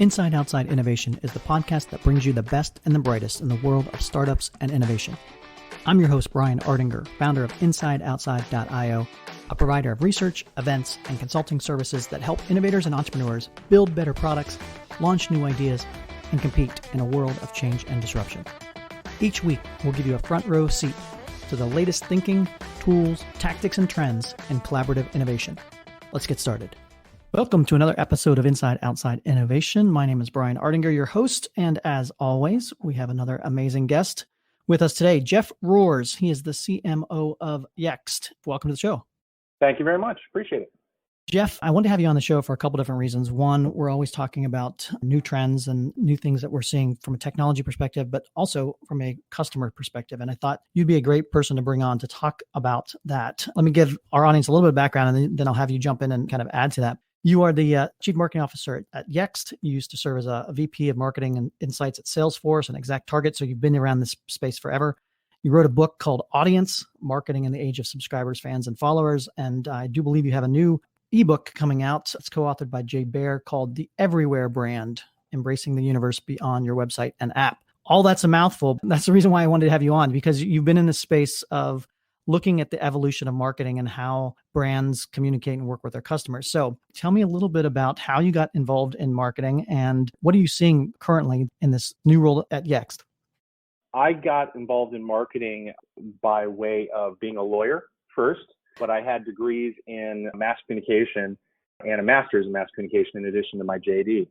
Inside Outside Innovation is the podcast that brings you the best and the brightest in the world of startups and innovation. I'm your host, Brian Ardinger, founder of InsideOutside.io, a provider of research, events, and consulting services that help innovators and entrepreneurs build better products, launch new ideas, and compete in a world of change and disruption. Each week, we'll give you a front row seat to the latest thinking, tools, tactics, and trends in collaborative innovation. Let's get started. Welcome to another episode of Inside Outside Innovation. My name is Brian Ardinger, your host, and as always, we have another amazing guest with us today, Jeff Rohrs. He is the CMO of Yext. Welcome to the show. Thank you very much. Appreciate it. Jeff, I wanted to have you on the show for a couple different reasons. One, we're always talking about new trends and new things that we're seeing from a technology perspective, but also from a customer perspective. And I thought you'd be a great person to bring on to talk about that. Let me give our audience a little bit of background, and then I'll have you jump in and kind of add to that. You are the Chief Marketing Officer at Yext. You used to serve as a VP of Marketing and Insights at Salesforce and ExactTarget, so you've been around this space forever. You wrote a book called Audience, Marketing in the Age of Subscribers, Fans, and Followers, and I do believe you have a new ebook coming out. It's co-authored by Jay Baer called The Everywhere Brand, Embracing the Universe Beyond Your Website and App. All that's a mouthful. That's the reason why I wanted to have you on, because you've been in the space of looking at the evolution of marketing and how brands communicate and work with their customers. So tell me a little bit about how you got involved in marketing and what are you seeing currently in this new role at Yext? I got involved in marketing by way of being a lawyer first, but I had degrees in mass communication and a master's in mass communication in addition to my JD.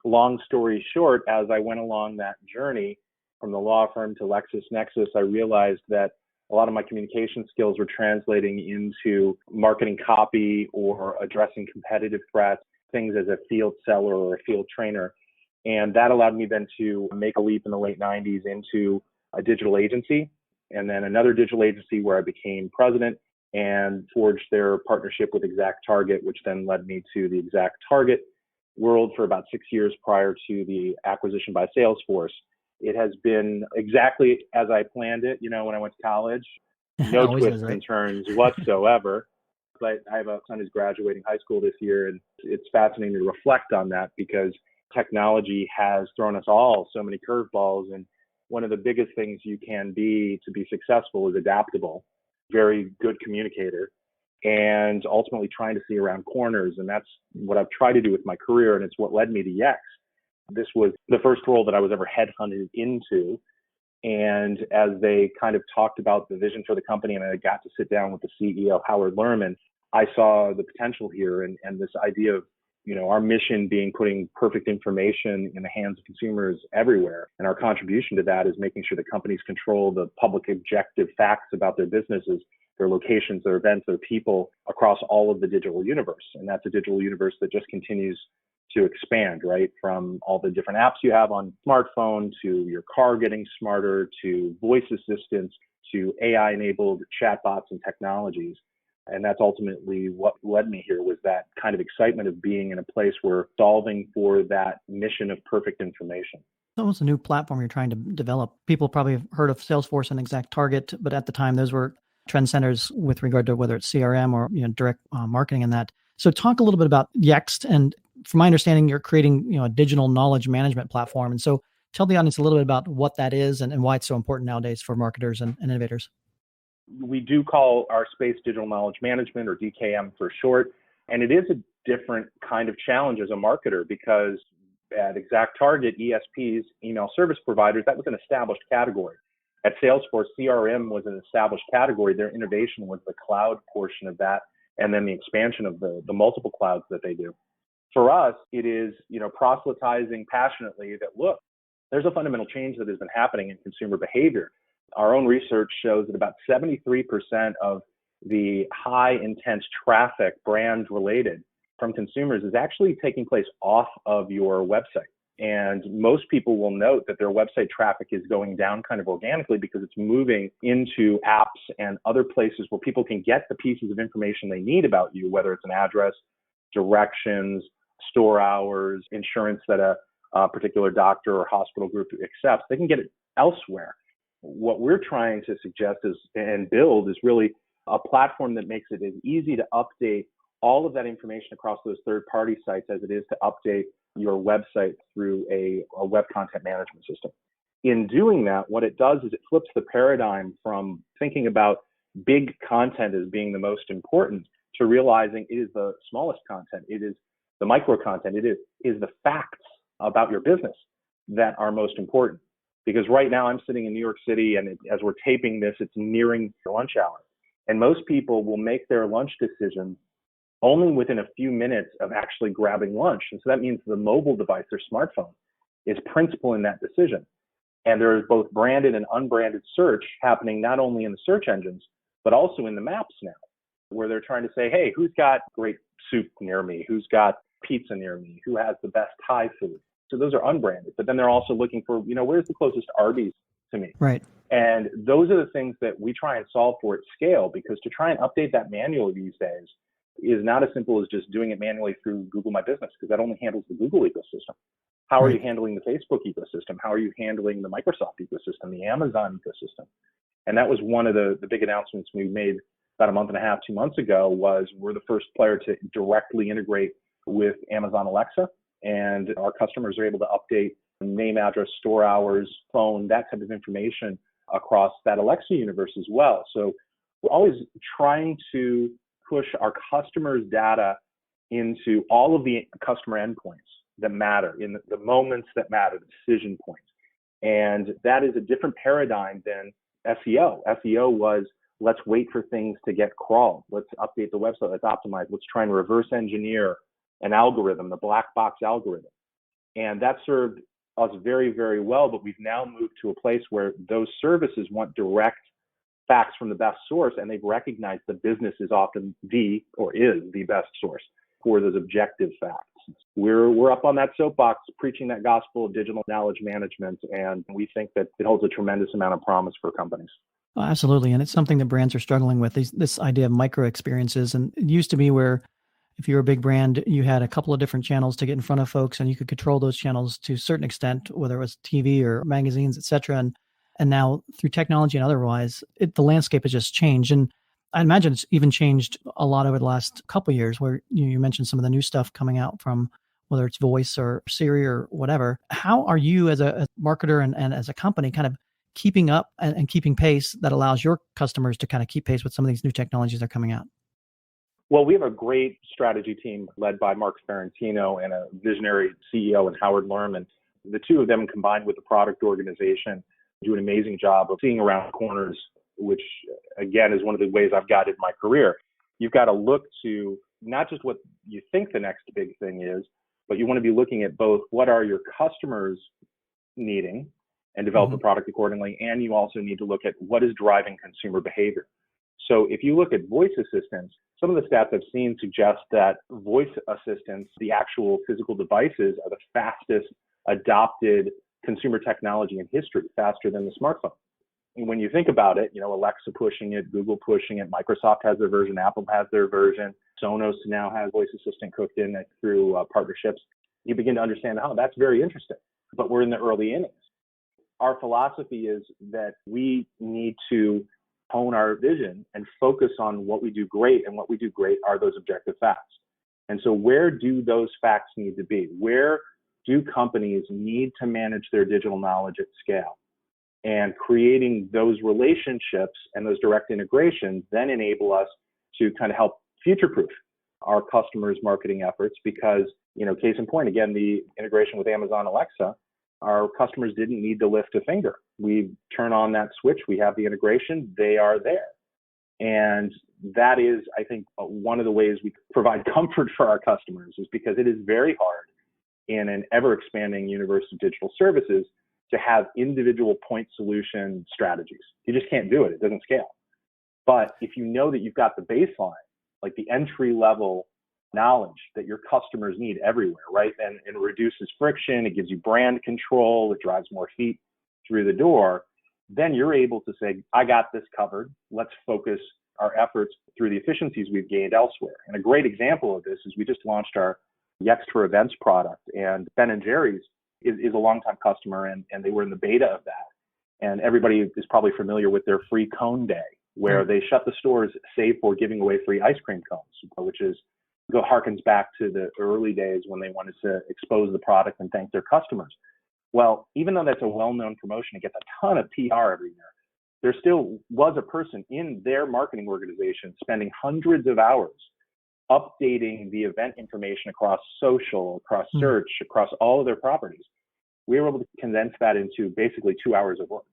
Long story short, as I went along that journey from the law firm to LexisNexis, I realized that a lot of my communication skills were translating into marketing copy or addressing competitive threats, things as a field seller or a field trainer. And that allowed me then to make a leap in the late 90s into a digital agency, and then another digital agency where I became president and forged their partnership with ExactTarget, which then led me to the ExactTarget world for about 6 years prior to the acquisition by Salesforce. It has been exactly as I planned it, when I went to college. No twists and turns whatsoever. But I have a son who's graduating high school this year, and it's fascinating to reflect on that because technology has thrown us all so many curveballs. And one of the biggest things you can be to be successful is adaptable, very good communicator, and ultimately trying to see around corners. And that's what I've tried to do with my career, and it's what led me to Yext. This was the first role that I was ever headhunted into. And as they kind of talked about the vision for the company and I got to sit down with the CEO, Howard Lerman, I saw the potential here and this idea of, our mission being putting perfect information in the hands of consumers everywhere. And our contribution to that is making sure that companies control the public objective facts about their businesses, their locations, their events, their people across all of the digital universe. And that's a digital universe that just continues to expand, right? From all the different apps you have on smartphone to your car getting smarter to voice assistants to AI-enabled chatbots and technologies. And that's ultimately what led me here was that kind of excitement of being in a place where solving for that mission of perfect information. It's almost a new platform you're trying to develop. People probably have heard of Salesforce and ExactTarget, but at the time, those were trend centers with regard to whether it's CRM or direct marketing and that. So talk a little bit about Yext. And from my understanding, you're creating a digital knowledge management platform. And so tell the audience a little bit about what that is and why it's so important nowadays for marketers and innovators. We do call our space digital knowledge management, or DKM for short. And it is a different kind of challenge as a marketer because at ExactTarget, ESPs, email service providers, that was an established category. At Salesforce, CRM was an established category. Their innovation was the cloud portion of that, and then the expansion of the multiple clouds that they do. For us, it is, proselytizing passionately that, look, there's a fundamental change that has been happening in consumer behavior. Our own research shows that about 73% of the high intense traffic brand related from consumers is actually taking place off of your website. And most people will note that their website traffic is going down kind of organically because it's moving into apps and other places where people can get the pieces of information they need about you, whether it's an address, directions, store hours, insurance that a particular doctor or hospital group accepts. They can get it elsewhere. What we're trying to suggest and build is really a platform that makes it as easy to update all of that information across those third-party sites as it is to update your website through a web content management system. In doing that, what it does is it flips the paradigm from thinking about big content as being the most important to realizing it is the smallest content. It is the micro content. It is the facts about your business that are most important. Because right now I'm sitting in New York City, and as we're taping this, it's nearing the lunch hour. And most people will make their lunch decision only within a few minutes of actually grabbing lunch. And so that means the mobile device, their smartphone, is principal in that decision. And there is both branded and unbranded search happening not only in the search engines, but also in the maps now, where they're trying to say, hey, who's got great soup near me? Who's got pizza near me? Who has the best Thai food? So those are unbranded. But then they're also looking for, where's the closest Arby's to me? Right. And those are the things that we try and solve for at scale, because to try and update that manually these days is not as simple as just doing it manually through Google My Business, because that only handles the Google ecosystem. How are you handling the Facebook ecosystem? How are you handling the Microsoft ecosystem, the Amazon ecosystem? And that was one of the big announcements we made about a month and a half, 2 months ago, was we're the first player to directly integrate with Amazon Alexa. And our customers are able to update name, address, store hours, phone, that type of information across that Alexa universe as well. So we're always trying to push our customers' data into all of the customer endpoints that matter, in the moments that matter, the decision points. And that is a different paradigm than SEO. SEO was, let's wait for things to get crawled. Let's update the website. Let's optimize. Let's try and reverse engineer an algorithm, the black box algorithm. And that served us very, very well. But we've now moved to a place where those services want direct facts from the best source, and they've recognized the business is often the best source for those objective facts. We're up on that soapbox preaching that gospel of digital knowledge management, and we think that it holds a tremendous amount of promise for companies. Oh, absolutely. And it's something that brands are struggling with, this idea of micro experiences. And it used to be where if you're a big brand, you had a couple of different channels to get in front of folks, and you could control those channels to a certain extent, whether it was TV or magazines, et cetera. And now through technology and otherwise, the landscape has just changed. And I imagine it's even changed a lot over the last couple of years, where you mentioned some of the new stuff coming out from whether it's voice or Siri or whatever. How are you as a marketer and as a company kind of keeping up and keeping pace that allows your customers to kind of keep pace with some of these new technologies that are coming out? Well, we have a great strategy team led by Mark Ferentino and a visionary CEO in Howard Lerman. The two of them combined with the product organization do an amazing job of seeing around corners, which again is one of the ways I've guided my career. You've got to look to not just what you think the next big thing is, but you want to be looking at both what are your customers needing and develop a product accordingly. And you also need to look at what is driving consumer behavior. So if you look at voice assistants, some of the stats I've seen suggest that voice assistants, the actual physical devices, are the fastest adopted consumer technology in history, faster than the smartphone. And when you think about it, Alexa pushing it, Google pushing it, Microsoft has their version, Apple has their version, Sonos now has voice assistant cooked in through partnerships. You begin to understand, that's very interesting, but we're in the early innings. Our philosophy is that we need to hone our vision and focus on what we do great, and what we do great are those objective facts. And so where do those facts need to be? Where do companies need to manage their digital knowledge at scale? And creating those relationships and those direct integrations then enable us to kind of help future-proof our customers' marketing efforts, because, case in point, again, the integration with Amazon Alexa, our customers didn't need to lift a finger. We turn on that switch, we have the integration, they are there. And that is, I think, one of the ways we provide comfort for our customers, is because it is very hard in an ever-expanding universe of digital services to have individual point solution strategies. You just can't do it. It doesn't scale. But if you know that you've got the baseline, like the entry-level knowledge that your customers need everywhere, right? And it reduces friction, it gives you brand control, it drives more feet through the door, then you're able to say, I got this covered. Let's focus our efforts through the efficiencies we've gained elsewhere. And a great example of this is we just launched our Yext for Events product, and Ben & Jerry's is a longtime customer, and they were in the beta of that. And everybody is probably familiar with their free cone day, where they shut the stores save for giving away free ice cream cones, which is harkens back to the early days when they wanted to expose the product and thank their customers. Well, even though that's a well-known promotion, it gets a ton of PR every year. There still was a person in their marketing organization spending hundreds of hours updating the event information across social, across search, across all of their properties. We were able to condense that into basically 2 hours of work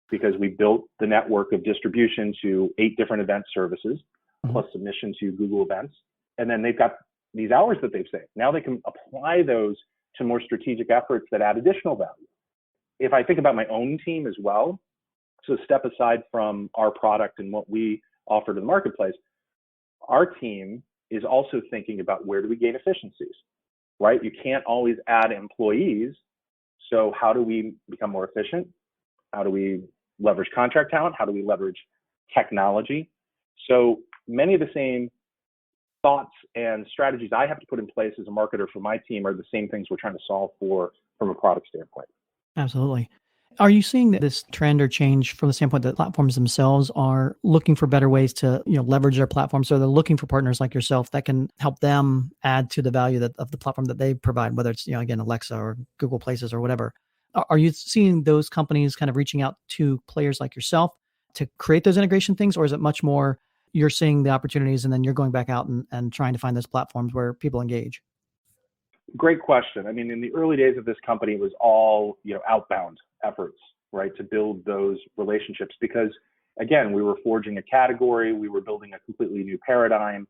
because we built the network of distribution to 8 different event services, plus submission to Google Events. And then they've got these hours that they've saved. Now they can apply those to more strategic efforts that add additional value. If I think about my own team as well, so step aside from our product and what we offer to the marketplace, our team is also thinking about where do we gain efficiencies, right? You can't always add employees. So how do we become more efficient? How do we leverage contract talent? How do we leverage technology? So many of the same thoughts and strategies I have to put in place as a marketer for my team are the same things we're trying to solve for from a product standpoint. Absolutely. Are you seeing this trend or change from the standpoint that platforms themselves are looking for better ways to, leverage their platform? So they're looking for partners like yourself that can help them add to the value of the platform that they provide, whether it's, again, Alexa or Google Places or whatever. Are you seeing those companies kind of reaching out to players like yourself to create those integration things? Or is it much more you're seeing the opportunities and then you're going back out and trying to find those platforms where people engage? Great question. I mean, in the early days of this company, it was all, outbound efforts, right, to build those relationships because, again, we were forging a category, we were building a completely new paradigm.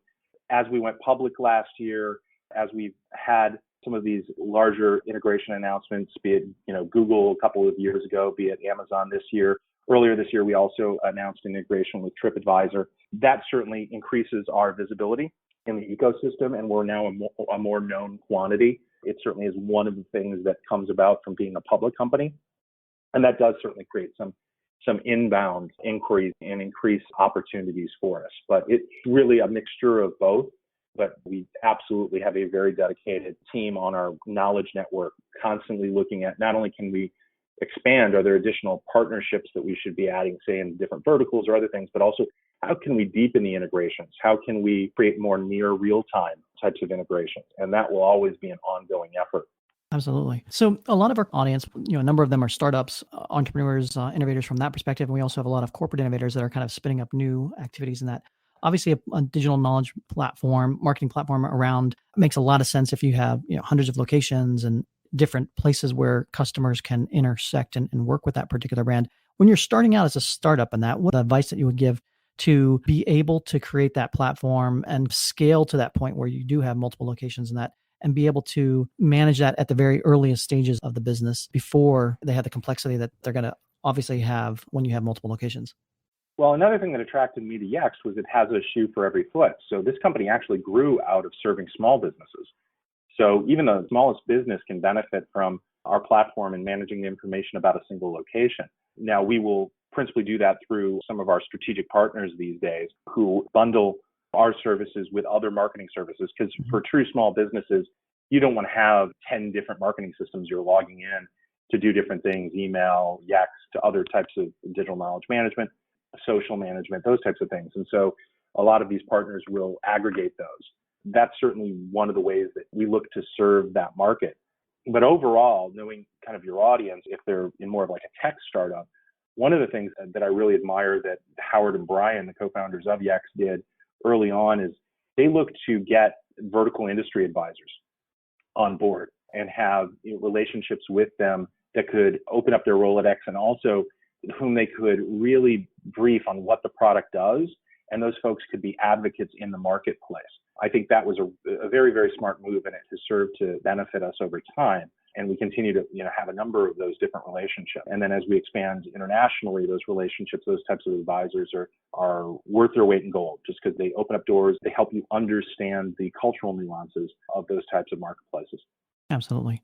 As we went public last year, as we've had some of these larger integration announcements, be it, Google a couple of years ago, be it Amazon this year. Earlier this year, we also announced an integration with TripAdvisor. That certainly increases our visibility in the ecosystem, and we're now a more known quantity. It certainly is one of the things that comes about from being a public company. And that does certainly create some inbound inquiries and increased opportunities for us. But it's really a mixture of both. But we absolutely have a very dedicated team on our knowledge network, constantly looking at not only can we expand, are there additional partnerships that we should be adding, say, in different verticals or other things, but also how can we deepen the integrations? How can we create more near real-time types of integrations? And that will always be an ongoing effort. Absolutely. So a lot of our audience, a number of them are startups, entrepreneurs, innovators from that perspective. And we also have a lot of corporate innovators that are kind of spinning up new activities in that. Obviously, a digital knowledge platform, marketing platform around makes a lot of sense if you have hundreds of locations and different places where customers can intersect and work with that particular brand. When you're starting out as a startup in that, what advice that you would give to be able to create that platform and scale to that point where you do have multiple locations in that and be able to manage that at the very earliest stages of the business before they have the complexity that they're going to obviously have when you have multiple locations? Well, another thing that attracted me to Yext was it has a shoe for every foot. So this company actually grew out of serving small businesses. So even the smallest business can benefit from our platform and managing the information about a single location. Now, we will principally do that through some of our strategic partners these days who bundle our services with other marketing services. Because for true small businesses, you don't want to have 10 different marketing systems you're logging in to do different things, email, Yext, other types of digital knowledge management, social management, those types of things. And so a lot of these partners will aggregate those. That's certainly one of the ways that we look to serve that market. But overall, knowing kind of your audience, if they're in more of like a tech startup, one of the things that I really admire that Howard and Brian, the co-founders of Yext, did early on is they looked to get vertical industry advisors on board and have relationships with them that could open up their Rolodex and also whom they could really brief on what the product does. And those folks could be advocates in the marketplace. I think that was a very, very smart move, and it has served to benefit us over time. And we continue to have a number of those different relationships. And then as we expand internationally, those relationships, those types of advisors are worth their weight in gold just because they open up doors. They help you understand the cultural nuances of those types of marketplaces. Absolutely.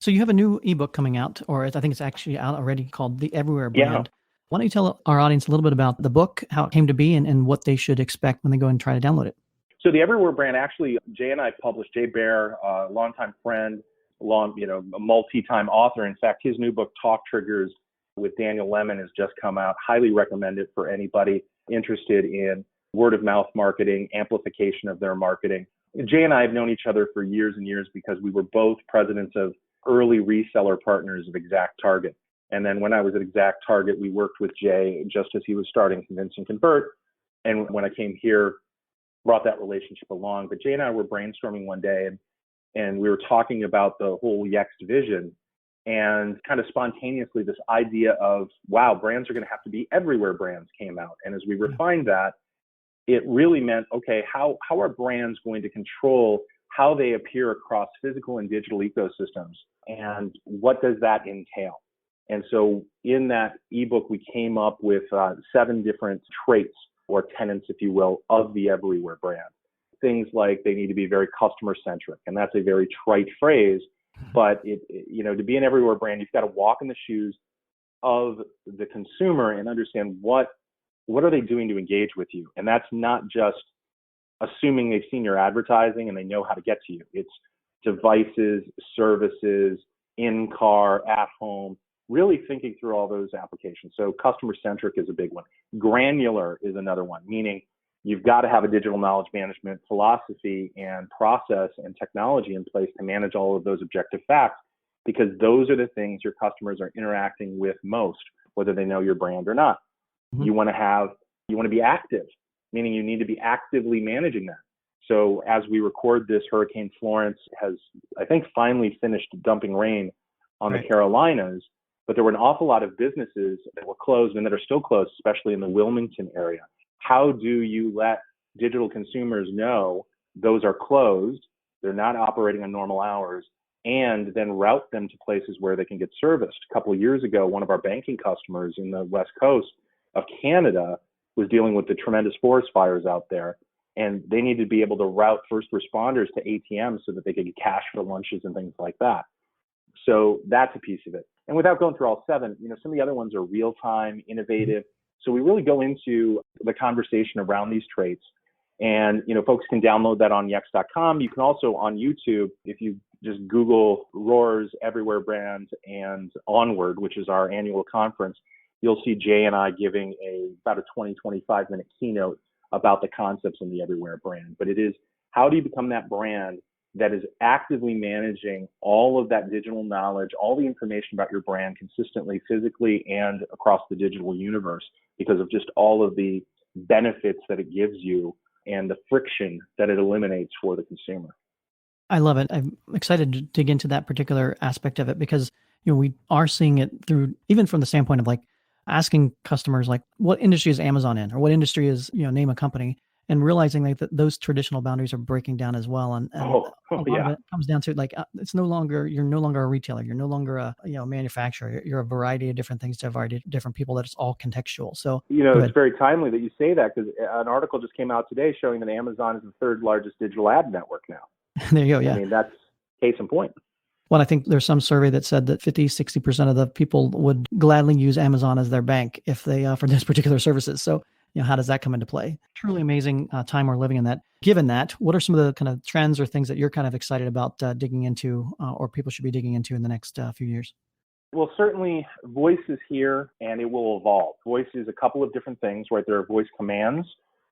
So you have a new ebook coming out, or I think it's actually out already, called The Everywhere Brand. Yeah. Why don't you tell our audience a little bit about the book, how it came to be, and what they should expect when they go and try to download it? So The Everywhere Brand, actually, Jay and I published. Jay Baer, a longtime friend, a multi-time author. In fact, his new book, Talk Triggers with Daniel Lemon, has just come out. Highly recommend it for anybody interested in word of mouth marketing, amplification of their marketing. Jay and I have known each other for years and years because we were both presidents of early reseller partners of Exact Target. And then when I was at Exact Target, we worked with Jay just as he was starting Convince and Convert. And when I came here, brought that relationship along. But Jay and I were brainstorming one day, and we were talking about the whole Yext vision, and kind of spontaneously this idea of, wow, brands are going to have to be everywhere brands came out. And as we refined that, it really meant, okay, how are brands going to control how they appear across physical and digital ecosystems? And what does that entail? And so in that ebook, we came up with 7 different traits or tenets, if you will, of the everywhere brand. Things like they need to be very customer centric. And that's a very trite phrase, but to be an everywhere brand, you've got to walk in the shoes of the consumer and understand what are they doing to engage with you. And that's not just assuming they've seen your advertising and they know how to get to you. It's devices, services, in car, at home, really thinking through all those applications. So customer centric is a big one. Granular is another one, meaning you've got to have a digital knowledge management philosophy and process and technology in place to manage all of those objective facts, because those are the things your customers are interacting with most, whether they know your brand or not. Mm-hmm. You want to be active, meaning you need to be actively managing that. So as we record this, Hurricane Florence has, I think, finally finished dumping rain on the Carolinas, but there were an awful lot of businesses that were closed and that are still closed, especially in the Wilmington area. How do you let digital consumers know those are closed, they're not operating on normal hours, and then route them to places where they can get serviced? A couple of years ago, one of our banking customers in the West Coast of Canada was dealing with the tremendous forest fires out there, and they needed to be able to route first responders to ATMs so that they could get cash for lunches and things like that. So that's a piece of it. And without going through all 7, some of the other ones are real-time, innovative. So we really go into the conversation around these traits. And, folks can download that on Yext.com. You can also on YouTube, if you just Google Rohrs, Everywhere Brand, and Onward, which is our annual conference, you'll see Jay and I giving about a 20, 25-minute keynote about the concepts in the Everywhere Brand. But it is, how do you become that brand that is actively managing all of that digital knowledge, all the information about your brand consistently, physically, and across the digital universe, because of just all of the benefits that it gives you and the friction that it eliminates for the consumer. I love it. I'm excited to dig into that particular aspect of it because, we are seeing it through, even from the standpoint of asking customers, what industry is Amazon in, or what industry is, name a company, and realizing that those traditional boundaries are breaking down as well. And a lot of it comes down to you're no longer a retailer. You're no longer a manufacturer. You're a variety of different things to a variety of different people that it's all contextual. So, it's very timely that you say that, because an article just came out today showing that Amazon is the 3rd largest digital ad network now. There you go. Yeah. I mean, that's case in point. Well, I think there's some survey that said that 50-60% of the people would gladly use Amazon as their bank if they offered those particular services. So, how does that come into play? Truly amazing time we're living in that. Given that, what are some of the kind of trends or things that you're kind of excited about digging into or people should be digging into in the next few years? Well, certainly voice is here and it will evolve. Voice is a couple of different things, right? There are voice commands,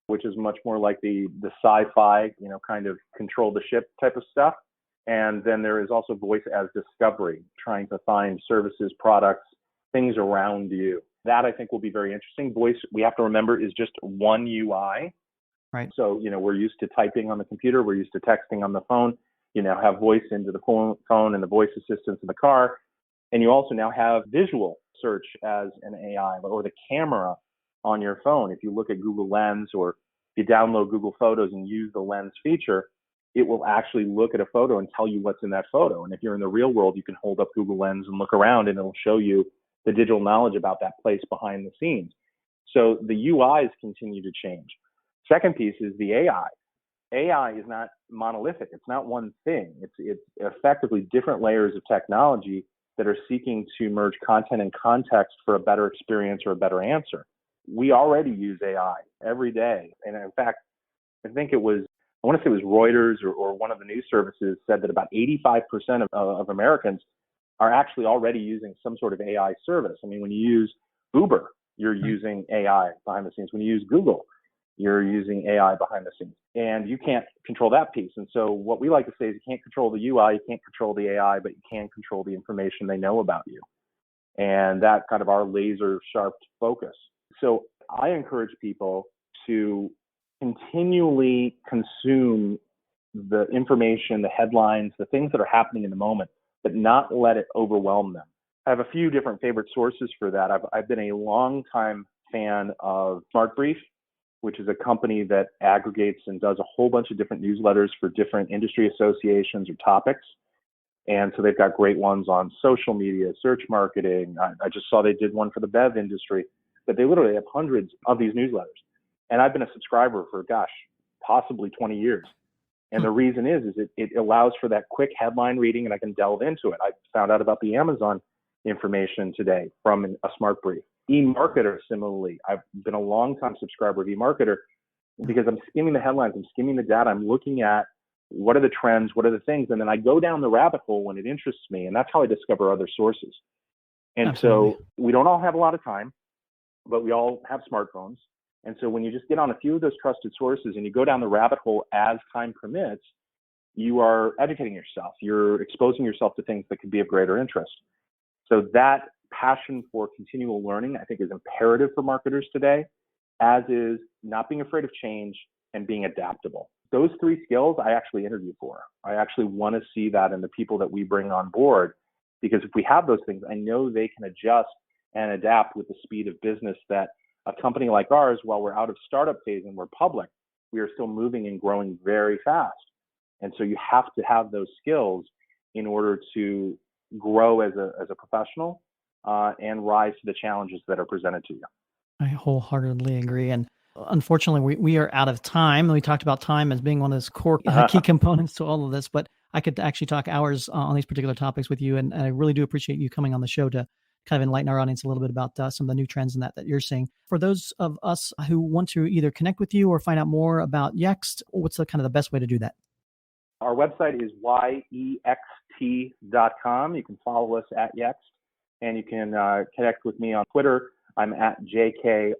which is much more like the sci-fi, kind of control the ship type of stuff. And then there is also voice as discovery, trying to find services, products, things around you. That I think will be very interesting. Voice, we have to remember, is just one UI. Right. So, we're used to typing on the computer. We're used to texting on the phone. You now have voice into the phone and the voice assistants in the car. And you also now have visual search as an AI, or the camera on your phone. If you look at Google Lens, or if you download Google Photos and use the Lens feature, it will actually look at a photo and tell you what's in that photo. And if you're in the real world, you can hold up Google Lens and look around, and it'll show you the digital knowledge about that place behind the scenes. So the UIs continue to change. Second piece is the AI. AI is not monolithic. It's not one thing. It's effectively different layers of technology that are seeking to merge content and context for a better experience or a better answer. We already use AI every day. And in fact, I want to say it was Reuters or one of the news services said that about 85% of Americans are actually already using some sort of AI service. I mean, when you use Uber, you're using AI behind the scenes. When you use Google, You're using AI behind the scenes, and you can't control that piece. And so what we like to say is you can't control the UI, you can't control the AI, but you can control the information they know about you. And that's kind of our laser sharp focus. So I encourage people to continually consume the information, the headlines, the things that are happening in the moment, but not let it overwhelm them. I have a few different favorite sources for that. I've been a long time fan of SmartBrief, which is a company that aggregates and does a whole bunch of different newsletters for different industry associations or topics. And so they've got great ones on social media, search marketing. I just saw they did one for the BEV industry, but they literally have hundreds of these newsletters. And I've been a subscriber for, possibly 20 years. And the reason is it allows for that quick headline reading, and I can delve into it. I found out about the Amazon information today from a SmartBrief. eMarketer, similarly, I've been a long time subscriber of eMarketer because I'm skimming the headlines, I'm skimming the data, I'm looking at what are the trends, what are the things, and then I go down the rabbit hole when it interests me, and that's how I discover other sources. And Absolutely. So we don't all have a lot of time, but we all have smartphones. And so when you just get on a few of those trusted sources and you go down the rabbit hole as time permits, you are educating yourself. You're exposing yourself to things that could be of greater interest. So that passion for continual learning, I think, is imperative for marketers today, as is not being afraid of change and being adaptable. Those three skills I actually interview for. I actually want to see that in the people that we bring on board, because if we have those things, I know they can adjust and adapt with the speed of business that a company like ours, while we're out of startup phase and we're public, we are still moving and growing very fast. And so you have to have those skills in order to grow as a professional and rise to the challenges that are presented to you. I wholeheartedly agree. And unfortunately, we are out of time. We talked about time as being one of those core key components to all of this, but I could actually talk hours on these particular topics with you. And I really do appreciate you coming on the show to kind of enlighten our audience a little bit about some of the new trends and that you're seeing. For those of us who want to either connect with you or find out more about Yext, what's the kind of the best way to do that? Our website is yext.com. You can follow us at Yext, and you can connect with me on Twitter. I'm at JKROHRS.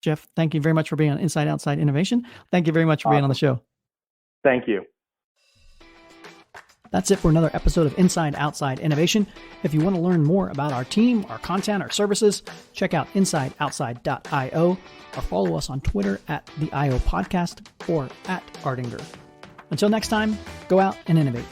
Jeff, thank you very much for being on Inside Outside Innovation. Thank you very much for being on the show. Thank you. That's it for another episode of Inside Outside Innovation. If you want to learn more about our team, our content, our services, check out insideoutside.io or follow us on Twitter at the IO Podcast or at Ardinger. Until next time, go out and innovate.